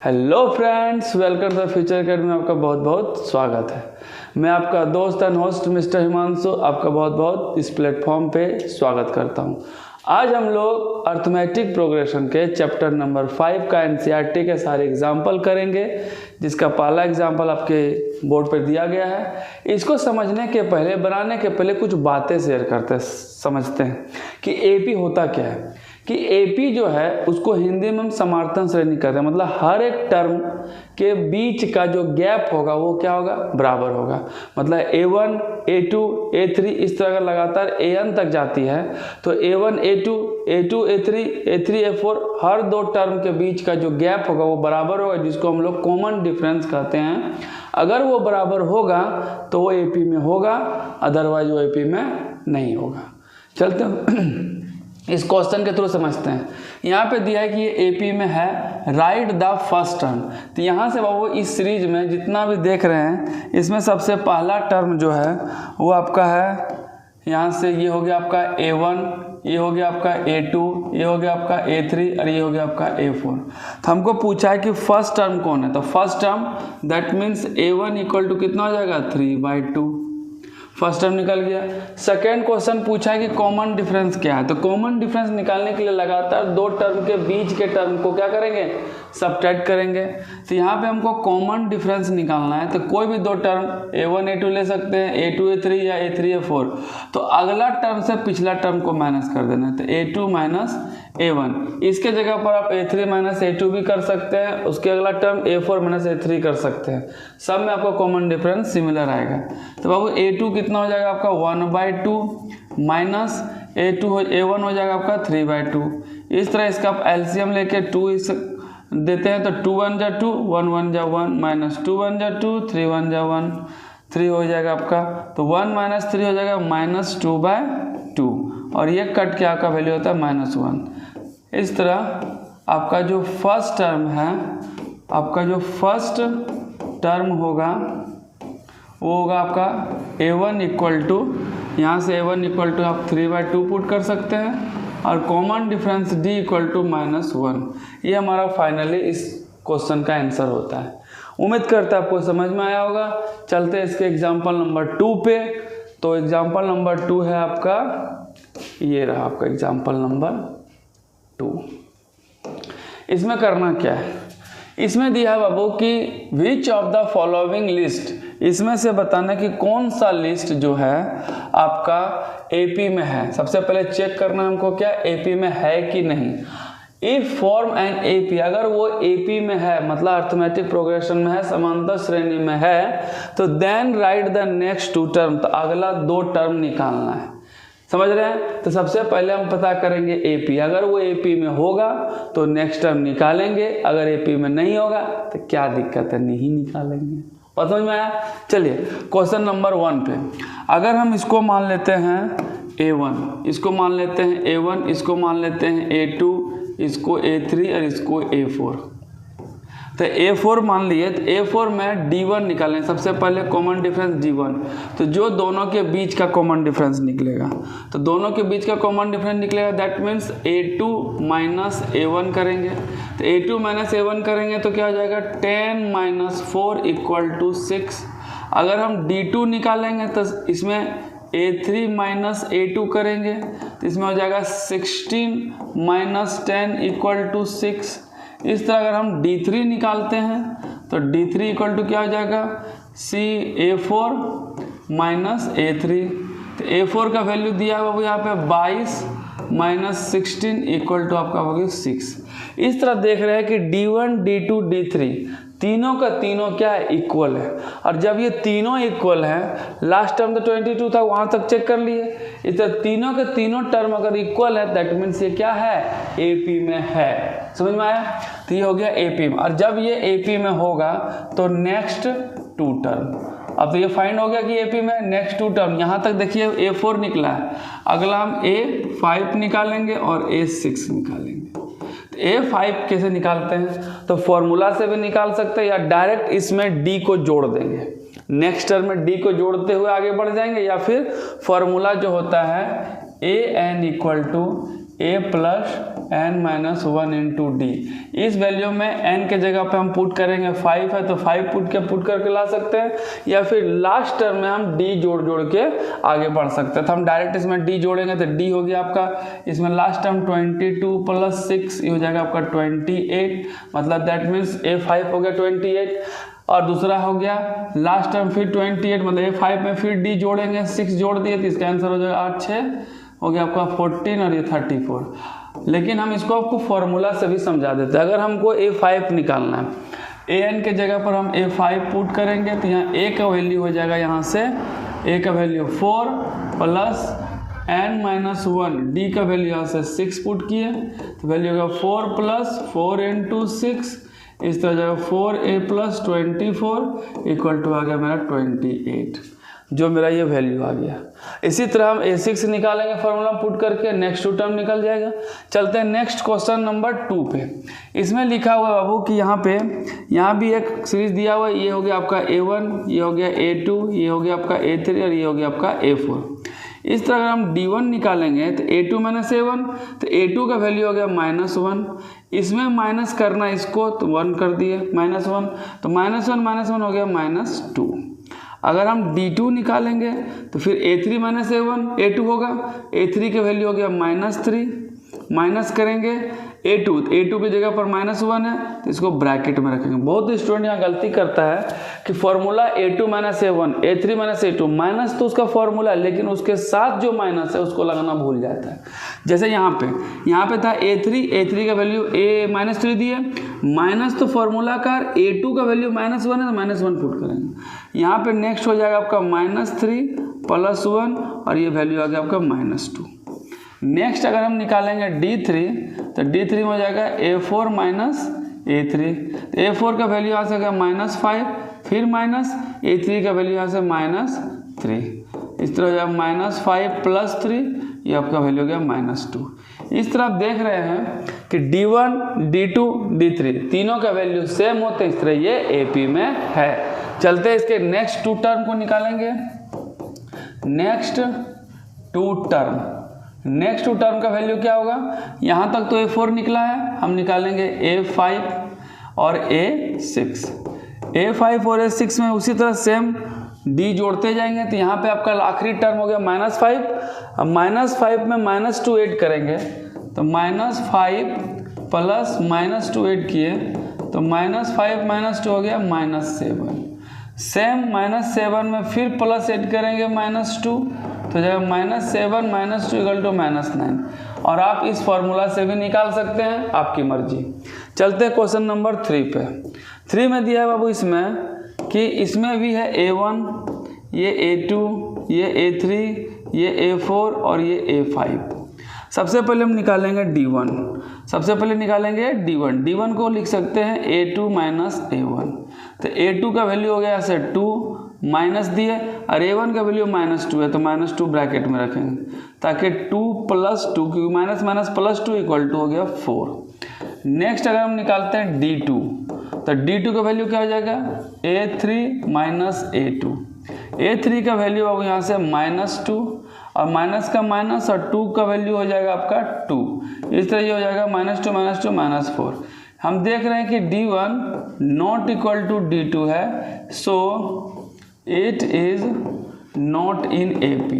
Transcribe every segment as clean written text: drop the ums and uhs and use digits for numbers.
Hello friends, welcome to Future Academy में आपका बहुत बहुत स्वागत है। मैं आपका दोस्त एंड होस्ट मिस्टर हिमांशु आपका बहुत बहुत इस प्लेटफॉर्म पे स्वागत करता हूं। आज हम लोग अर्थमेटिक प्रोग्रेशन के चैप्टर नंबर 5 का एनसीईआरटी के सारे एग्जाम्पल करेंगे, जिसका पहला एग्जाम्पल आपके बोर्ड पर दिया गया है। इसको समझने के पहले, बनाने के पहले कुछ बातें शेयर करते हैं, समझते हैं कि एपी होता क्या है। कि एपी जो है उसको हिंदी में हम समार्थन श्रेणी कहते हैं, मतलब हर एक टर्म के बीच का जो गैप होगा वो क्या होगा, बराबर होगा। मतलब A1, A2, A3 इस तरह का लगातार AN तक जाती है, तो A1, A2, A2, A3, A3, A4 हर दो टर्म के बीच का जो गैप होगा वो बराबर होगा, जिसको हम लोग कॉमन डिफरेंस कहते हैं। अगर वो बराबर होगा तो वो एपी में होगा, अदरवाइज वो एपी में नहीं होगा। चलते हैं इस क्वेश्चन के थ्रू समझते हैं। यहाँ पे दिया है कि ये एपी में है, राइट द फर्स्ट टर्म। तो यहाँ से बाबू इस सीरीज में जितना भी देख रहे हैं, इसमें सबसे पहला टर्म जो है वो आपका है, यहाँ से ये हो गया आपका A1, ये हो गया आपका A2, ये हो गया आपका A3 और ये हो गया आपका A4। तो हमको पूछा है कि फर्स्ट टर्म कौन है, तो first term that means A1 equal to कितना हो जाएगा, 3/2। फर्स्ट टर्म निकल गया। सेकेंड क्वेश्चन पूछा है कि कॉमन डिफरेंस क्या है, तो कॉमन डिफरेंस निकालने के लिए लगातार दो टर्म के बीच के टर्म को क्या करेंगे, सब्ट्रैक्ट करेंगे। तो यहाँ पे हमको कॉमन डिफरेंस निकालना है, तो कोई भी दो टर्म A1, A2 ले सकते हैं, A2, A3 या A3, A4। तो अगला टर्म से पिछला टर्म को माइनस कर देना है, तो A2 माइनस A1। इसके जगह पर आप A3 माइनस A2 भी कर सकते हैं, उसके अगला टर्म A4 माइनस A3 कर सकते हैं। सब में आपका कॉमन डिफरेंस सिमिलर आएगा। तो बाबू A2 कितना हो जाएगा आपका 1/2 माइनस A1 हो जाएगा आपका 3/2। इस तरह इसका आप एलसीएम लेके 2 इस देते हैं, तो 2 1 जा 2, 1 1 जा 1, माइनस 2 1 जा 2, 3 1 जा 1, 3 हो जाएगा आपका। तो 1 माइनस 3 हो जाएगा -2/2, और ये कट के आपका वैल्यू होता है -1। इस तरह आपका जो फर्स्ट टर्म है, आपका जो फर्स्ट टर्म होगा वो होगा आपका A1 इक्वल टू, यहाँ से A1 इक्वल टू आप 3/2 पुट कर सकते हैं, और common difference D equal to -1। ये हमारा फाइनली इस क्वेश्चन का आंसर होता है। उम्मीद करता है आपको समझ में आया होगा। चलते हैं इसके एग्जाम्पल नंबर 2 पे। तो एग्जाम्पल नंबर 2 है आपका, ये रहा आपका एग्जाम्पल नंबर 2। इसमें करना क्या है, इसमें दिया है बाबू कि which of the following list, इसमें से बताना कि कौन सा लिस्ट जो है आपका एपी में है। सबसे पहले चेक करना हमको क्या एपी में है कि नहीं। इफ फॉर्म एन एपी, अगर वो एपी में है मतलब अर्थमेटिक प्रोग्रेशन में है, समांतर श्रेणी में है, तो then write the next 2 term, तो अगला 2 टर्म निकालना है। समझ रहे हैं। तो सबसे पहले हम पता करेंगे एपी, अगर वो एपी में होगा तो नेक्स्ट टर्म निकालेंगे, अगर एपी में नहीं होगा तो क्या दिक्कत है, नहीं निकालेंगे। और समझ में आया। चलिए क्वेश्चन नंबर 1 पे, अगर हम इसको मान लेते हैं A1, इसको मान लेते हैं A1, इसको मान लेते हैं A2, इसको A3 और इसको A4। तो A4 मान लिए, तो A4 में D1 निकालें। सबसे पहले कॉमन डिफरेंस D1, तो जो दोनों के बीच का कॉमन डिफरेंस निकलेगा, तो दोनों के बीच का कॉमन डिफरेंस निकलेगा, that means A2 minus A1 करेंगे। तो A2 माइनस A1 करेंगे तो क्या हो जाएगा, 10 माइनस 4 इक्वल टू 6। अगर हम D2 निकालेंगे तो इसमें A3 माइनस A2 करेंगे, तो इसमें हो जाएगा 16 माइनस 10 इक्वल टू 6। इस तरह अगर हम D3 निकालते हैं तो D3 इक्वल टू क्या हो जाएगा, A4 माइनस A3। तो A4 का वैल्यू दिया है बाबू यहाँ पे 22 माइनस 16 इक्वल टू आपका हो गया 6। इस तरह देख रहे हैं कि D1, D2, D3 तीनों का तीनों क्या है, इक्वल है। और जब ये तीनों इक्वल हैं, लास्ट टर्म तो 22 था, वहाँ तक चेक कर लिए। इस तरह तीनों के तीनों टर्म अगर इक्वल है, दैट मीन्स ये क्या है, एपी में है। समझ में आया। तो ये हो गया एपी में, और जब ये एपी में होगा तो नेक्स्ट 2 टर्म। अब तो ये फाइंड हो गया कि एपी में नेक्स्ट 2 टर्म। यहाँ तक देखिए A4 निकला है, अगला हम A5 निकालेंगे और A6 निकालेंगे। A5 कैसे निकालते हैं, तो फॉर्मूला से भी निकाल सकते हैं, या डायरेक्ट इसमें D को जोड़ देंगे। नेक्स्ट टर्म में D को जोड़ते हुए आगे बढ़ जाएंगे, या फिर फॉर्मूला जो होता है AN equal to A plus n-1 into D. इस वैल्यू में n के जगह पे हम पुट करेंगे 5 है तो 5 पुट करके ला सकते हैं, या फिर लास्ट टर्म में हम d जोड़ के आगे बढ़ सकते हैं। तो हम डायरेक्ट इसमें d जोड़ेंगे तो d हो गया आपका इसमें लास्ट टर्म 22 प्लस 6 ये हो जाएगा आपका 28, मतलब दैट मीन्स a5 हो गया 28, और दूसरा हो गया लास्ट टर्म फिर 28, मतलब a5 में फिर d जोड़ेंगे, 6 जोड़ दिए तो इसका आंसर हो जाएगा 8 6 हो गया आपका 14 और ये 34। लेकिन हम इसको आपको फॉर्मूला से भी समझा देते हैं। अगर हमको a5 निकालना है, an के जगह पर हम a5 पुट करेंगे तो यहाँ a का वैल्यू हो जाएगा, यहाँ से a का वैल्यू 4 प्लस n-1 d का वैल्यू यहाँ से 6 पुट किए तो वैल्यू होगा 4 प्लस 4 इंटू 6, इस तरह जाएगा 4a प्लस 24 इक्वल टू आ गया मेरा 28, जो मेरा ये वैल्यू आ गया। इसी तरह हम a6 निकालेंगे फॉर्मूला पुट करके, नेक्स्ट टू टर्म निकल जाएगा। चलते हैं नेक्स्ट क्वेश्चन नंबर 2 पे। इसमें लिखा हुआ है बाबू कि यहाँ भी एक सीरीज दिया हुआ है, ये हो गया आपका a1, ये हो गया a2, ये हो गया आपका a3 और ये हो गया आपका a4। इस तरह अगर हम d1 निकालेंगे तो a2 माइनस a1, तो a2 का वैल्यू हो गया -1, इसमें माइनस करना इसको तो 1 कर दिए -1, तो -1 हो गया -2। अगर हम d2 निकालेंगे तो फिर a3 माइनस a1 a2 होगा, a3 का वैल्यू हो गया -3, माइनस करेंगे a2 की जगह पर -1 है तो इसको ब्रैकेट में रखेंगे। बहुत स्टूडेंट यहाँ गलती करता है कि formula a2 minus a1 a3 minus a2, minus तो उसका फॉर्मूला है लेकिन उसके साथ जो माइनस है उसको लगाना भूल जाता है। जैसे यहाँ पे था a3 का वैल्यू -3 दिए, माइनस तो फॉर्मूला का a2 का वैल्यू -1 है तो -1 पुट करेंगे। यहाँ पे नेक्स्ट हो जाएगा आपका -3 प्लस 1 और ये वैल्यू आ गया आपका -2। नेक्स्ट अगर हम निकालेंगे d3 तो d3 में हो जाएगा a4 माइनस a3, तो a4 का वैल्यू आ सकेगा -5, फिर माइनस a3 का वैल्यू यहाँ से -3, इस तरह हो जाएगा -5 प्लस 3, ये आपका वैल्यू हो गया -2। इस तरह आप देख रहे हैं कि d1 d2 d3 तीनों का वैल्यू सेम होते हैं, इस तरह ये AP में है। चलते हैं इसके नेक्स्ट टू टर्म को निकालेंगे। नेक्स्ट टू टर्म का वैल्यू क्या होगा, यहाँ तक तो a4 निकला है, हम निकालेंगे a5 और a6। a5 और a6 में उसी तरह सेम d जोड़ते जाएंगे, तो यहाँ पे आपका आखिरी टर्म हो गया -5। अब -5 में -2 ऐड करेंगे तो -5 प्लस -2 ऐड किए तो -5 2 हो गया -7। सेम -7 में फिर प्लस ऐड करेंगे -2 तो जाएगा -7 2 इक्वल टू -9, और आप इस फॉर्मूला से भी निकाल सकते हैं, आपकी मर्जी। चलते हैं क्वेश्चन नंबर 3 पे। 3 में दिया है बाबू इसमें कि इसमें भी है a1, ये a2, ये a3, ये a4 और ये a5। सबसे पहले हम निकालेंगे d1। d1 को लिख सकते हैं a2 माइनस a1, तो a2 का वैल्यू हो गया ऐसे 2 माइनस दिए और a1 का वैल्यू -2 है तो -2 ब्रैकेट में रखेंगे ताकि 2 प्लस 2, क्योंकि माइनस प्लस 2 इक्वल टू हो गया 4। नेक्स्ट अगर हम निकालते हैं d2 तो d2 का वैल्यू क्या हो जाएगा a3 माइनस a3 का वैल्यू अब यहाँ से -2 और माइनस का माइनस और 2 का वैल्यू हो जाएगा आपका 2, इस तरह ये हो जाएगा -2 -4। हम देख रहे हैं कि d1 not equal to d2 है, so it is not in AP।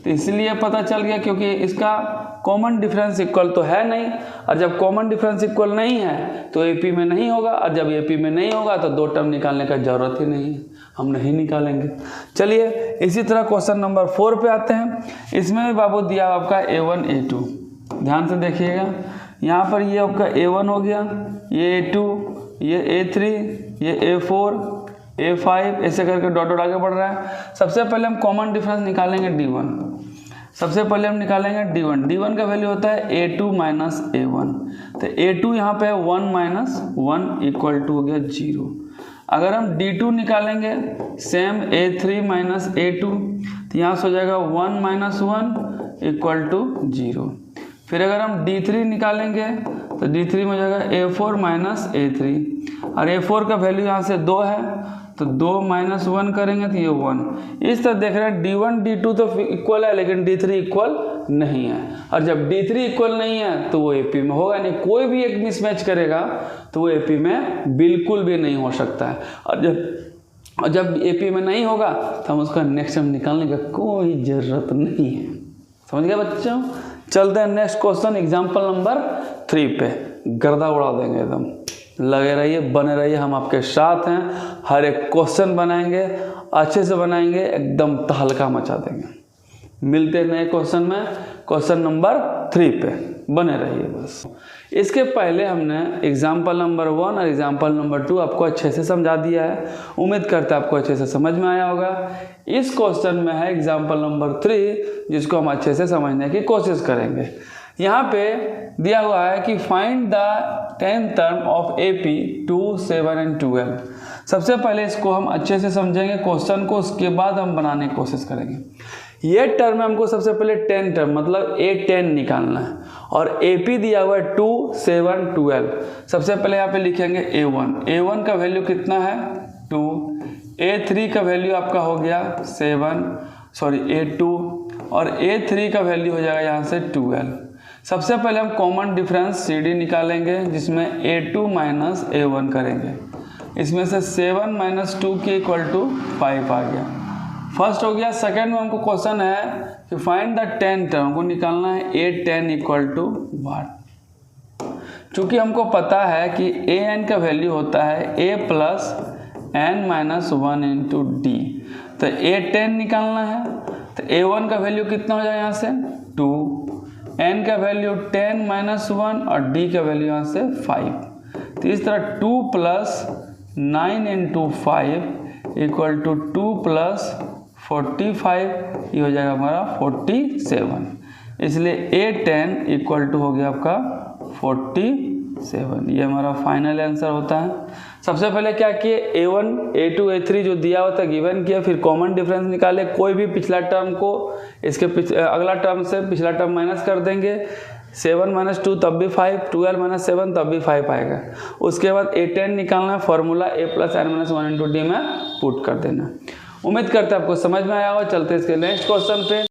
तो इसलिए पता चल गया क्योंकि इसका कॉमन डिफरेंस इक्वल तो है नहीं, और जब कॉमन डिफरेंस इक्वल नहीं है तो AP में नहीं होगा, और जब AP में नहीं होगा तो 2 टर्म निकालने का जरूरत ही नहीं है, हम नहीं निकालेंगे। चलिए इसी तरह क्वेश्चन नंबर 4 पे आते हैं। इसमें भी बाबू दिया आपका a1 a2, ध्यान से देखिएगा। यहाँ पर ये आपका a1 हो गया, ये a2, ये a3, ये a4, a5, ऐसे करके डॉट आगे बढ़ रहा है। सबसे पहले हम कॉमन डिफरेंस निकालेंगे d1। d1 का वैल्यू होता है a2 माइनस a1, तो a2 यहाँ पे 1 माइनस 1 इक्वल टू हो गया 0। अगर हम d2 निकालेंगे सेम a3 माइनस a2, तो यहाँ से हो जाएगा 1 माइनस 1 इक्वल टू 0। फिर अगर हम d3 निकालेंगे तो d3 में हो जाएगा a4 माइनस a3, और a4 का वैल्यू यहाँ से 2 है तो 2 माइनस 1 करेंगे तो ये 1। इस तरह देख रहे हैं D1 D2 तो इक्वल है लेकिन D3 इक्वल नहीं है, और जब D3 इक्वल नहीं है तो वो AP में होगा नहीं। कोई भी एक मिसमैच करेगा तो वो AP में बिल्कुल भी नहीं हो सकता है। और जब AP में नहीं होगा तो हम उसका नेक्स्ट टर्म निकालने का कोई ज़रूरत नहीं है। समझ गए बच्चों? चलते हैं नेक्स्ट क्वेश्चन एग्जाम्पल नंबर 3 पे। गर्दा उड़ा देंगे एकदम, लगे रहिए, बने रहिए, हम आपके साथ हैं। हर एक क्वेश्चन बनाएंगे, अच्छे से बनाएंगे, एकदम तहलका मचा देंगे। मिलते हैं नए क्वेश्चन में, क्वेश्चन नंबर 3 पे बने रहिए बस। इसके पहले हमने एग्जाम्पल नंबर 1 और एग्जाम्पल नंबर 2 आपको अच्छे से समझा दिया है। उम्मीद करते हैं आपको अच्छे से समझ में आया होगा। इस क्वेश्चन में है एग्जाम्पल नंबर 3, जिसको हम अच्छे से समझने की कोशिश करेंगे। यहाँ पे दिया हुआ है कि find the 10th term of AP 2, 7 and 12। सबसे पहले इसको हम अच्छे से समझेंगे क्वेश्चन को, उसके बाद हम बनाने की कोशिश करेंगे। ये टर्म में हमको सबसे पहले 10 टर्म मतलब A10 निकालना है, और AP दिया हुआ है 2, 7, 12। सबसे पहले यहाँ पे लिखेंगे A1 का वैल्यू कितना है 2, A3 का वैल्यू आपका हो गया A2, और A3 का वैल्यू हो जाएगा यहाँ से 12। सबसे पहले हम कॉमन डिफरेंस CD निकालेंगे, जिसमें A2 माइनस A1 करेंगे। इसमें से 7 माइनस 2 के इक्वल टू 5 आ गया, फर्स्ट हो गया। सेकेंड में हमको क्वेश्चन है कि फाइंड द 10 टर्म, को निकालना है A10 इक्वल टू 1। चूँकि हमको पता है कि AN का वैल्यू होता है A plus N minus 1 into D, तो A10 निकालना है। तो A1 का वैल्यू कितना हो जाएगा यहाँ से 2, N का वैल्यू 10 माइनस 1 और D का वैल्यू यहाँ से 5। तो इस तरह 2 plus 9 into 5 equal to 2 plus 45, ये हो जाएगा हमारा 47। इसलिए A10 इक्वल टू हो गया आपका 47। ये हमारा फाइनल आंसर होता है। सबसे पहले क्या किए, A1, A2, A3 जो दिया हुआ था गिवन किया, फिर कॉमन डिफरेंस निकाले। कोई भी पिछला टर्म को इसके अगला टर्म से पिछला टर्म माइनस कर देंगे। 7 माइनस 2 तब भी 5, 12 माइनस 7 तब भी 5 आएगा। उसके बाद A10 निकालना है, formula A plus N minus 1 into D में पुट कर देना। उम्मीद करते हैं आपको समझ में आया होगा। चलते हैं इसके नेक्स्ट क्वेश्चन पे।